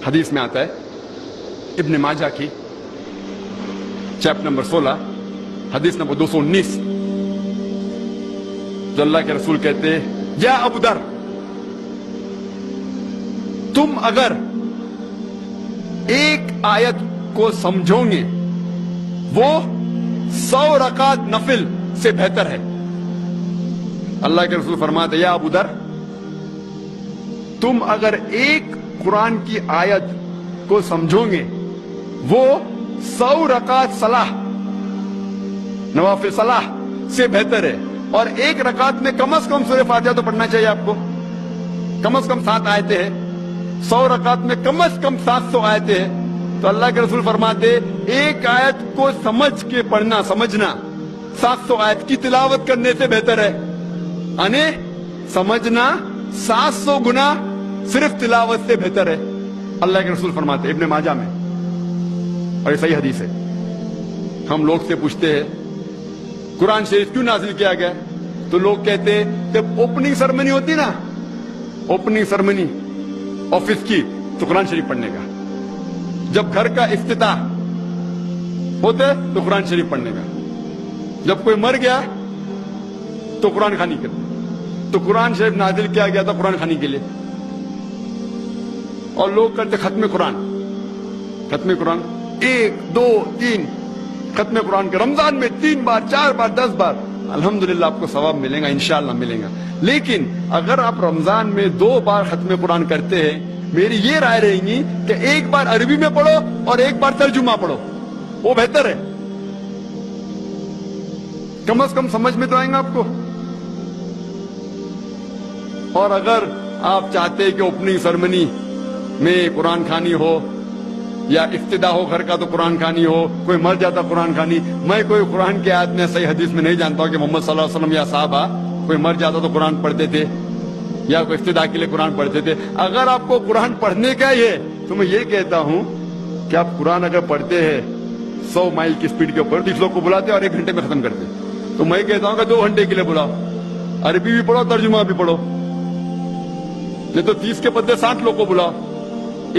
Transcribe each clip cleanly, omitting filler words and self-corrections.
حدیث میں آتا ہے ابن ماجہ کی چیپٹر نمبر 16 حدیث نمبر 219 جو اللہ کے رسول کہتے ہیں یا ابو در تم اگر ایک آیت کو سمجھو گے وہ 100 رکعت نفل سے بہتر ہے. اللہ کے رسول فرماتے یا ابو در تم اگر ایک قرآن کی آیت کو سمجھو گے وہ 100 رکعت صلاح نوافل صلاح سے بہتر ہے. اور ایک رکعت میں کم از کم سورہ فاتحہ تو پڑھنا چاہیے آپ کو. کم از کم 7 آیتیں ہیں. 100 رکعت میں کم از کم 700 آیتیں ہیں. تو اللہ کے رسول فرماتے ایک آیت کو سمجھ کے پڑھنا سمجھنا 700 آیت کی تلاوت کرنے سے بہتر ہے. یعنی سمجھنا 700 گنا صرف تلاوت سے بہتر ہے. اللہ کے رسول فرماتے ابن ماجہ میں اور یہ صحیح حدیث ہے. ہم لوگ سے پوچھتے ہیں قرآن شریف کیوں نازل کیا گیا تو لوگ کہتے ہیں جب اوپننگ سرمنی ہوتی نا اوپننگ سرمنی آفس کی تو قرآن شریف پڑھنے کا. جب گھر کا افتتاح ہوتے تو قرآن شریف پڑھنے کا. جب کوئی مر گیا تو قرآن خوانی کرتے. تو قرآن شریف نازل کیا گیا تھا قرآن خوانی کے لیے. اور لوگ کرتے ختم قرآن 1 2 3 ختم قرآن کے رمضان میں 3 بار 4 بار 10 بار. الحمدللہ آپ کو ثواب ملے گا انشاءاللہ ملے گا. لیکن اگر آپ رمضان میں 2 بار ختم قرآن کرتے ہیں میری یہ رائے رہے گی کہ ایک بار عربی میں پڑھو اور ایک بار ترجمہ پڑھو وہ بہتر ہے. کم از کم سمجھ میں تو آئیں گا آپ کو. اور اگر آپ چاہتے ہیں کہ اوپننگ سرمنی میں قرآن خوانی ہو یا افتتاح ہو گھر کا تو قرآن خوانی ہو کوئی مر جاتا قرآن خوانی. میں کوئی قرآن کی آیت میں صحیح حدیث میں نہیں جانتا ہوں کہ محمد صلی اللہ علیہ وسلم یا صحابہ کوئی مر جاتا تو قرآن پڑھتے تھے یا کوئی افتتاح کے لیے قرآن پڑھتے تھے. اگر آپ کو قرآن پڑھنے کا ہی ہے تو میں یہ کہتا ہوں کہ آپ قرآن اگر پڑھتے ہیں 100 مائل کی سپیڈ کے اوپر 30 لوگ کو بلاتے اور 1 گھنٹے میں ختم کرتے تو میں کہتا ہوں کہ 2 گھنٹے کے لیے بلاؤ. عربی بھی پڑھو ترجمہ بھی پڑھو. نہیں تو 30 کے بدلے 60 لوگ کو بلاؤ.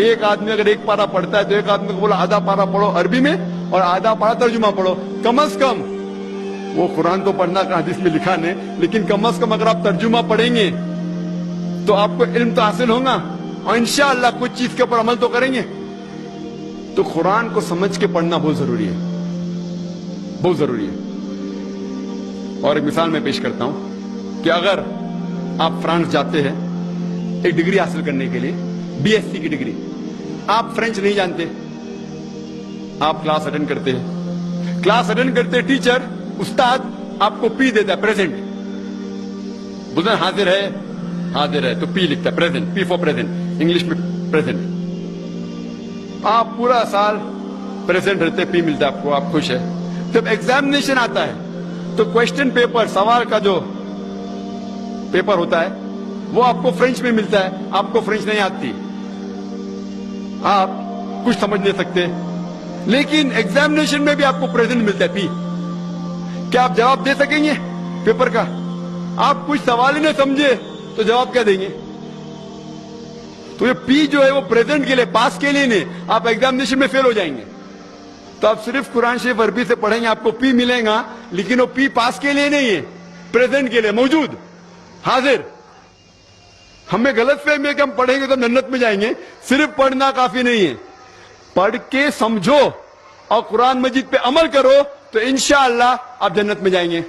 ایک آدمی اگر 1 پارا پڑھتا ہے تو ایک آدمی کو بولا آدھا پارا پڑھو عربی میں اور آدھا پارا ترجمہ پڑھو. کم از کم وہ قرآن تو پڑھنا کا حدیث میں لکھا نہیں لیکن کم از کم اگر آپ ترجمہ پڑھیں گے تو آپ کو علم تو حاصل ہوگا اور انشاءاللہ کچھ چیز کے اوپر عمل تو کریں گے. تو قرآن کو سمجھ کے پڑھنا بہت ضروری ہے بہت ضروری ہے. اور ایک مثال میں پیش کرتا ہوں کہ اگر آپ فرانس جاتے ہیں ایک ڈگری حاصل کرنے کے لیے BSc کی ڈگری. آپ فرینچ نہیں جانتے آپ کلاس اٹینڈ کرتے ہیں. کلاس اٹینڈ کرتے ٹیچر استاد آپ کو پی دیتا ہے پریزنٹ. بولتے حاضر ہے تو پی لکھتا ہے present P four present English میں پریزنٹ. آپ پورا سال پریزنٹ رہتے پی ملتا ہے آپ کو آپ خوش ہے. جب ایگزامینیشن آتا ہے تو کوشچن پیپر سوال کا جو پیپر ہوتا ہے وہ آپ کو فرینچ میں ملتا ہے. آپ کو فرینچ نہیں آتی آپ کچھ سمجھ نہیں سکتے لیکن ایگزامینیشن میں بھی آپ کو پریزنٹ ملتا ہے پی. کیا آپ جواب دے سکیں گے پیپر کا؟ آپ کچھ سوال ہی نہیں سمجھے تو جواب کیا دیں گے؟ تو یہ پی جو ہے وہ پریزنٹ کے لیے پاس کے لیے نہیں. آپ ایگزامینیشن میں فیل ہو جائیں گے. تو آپ صرف قرآن شریف عربی سے پڑھیں گے آپ کو پی ملے گا لیکن وہ پی پاس کے لیے نہیں ہے پریزنٹ کے لیے موجود حاضر. ہمیں غلط فہمی ہے کہ ہم پڑھیں گے تو جنت میں جائیں گے. صرف پڑھنا کافی نہیں ہے. پڑھ کے سمجھو اور قرآن مجید پہ عمل کرو تو انشاءاللہ آپ جنت میں جائیں گے.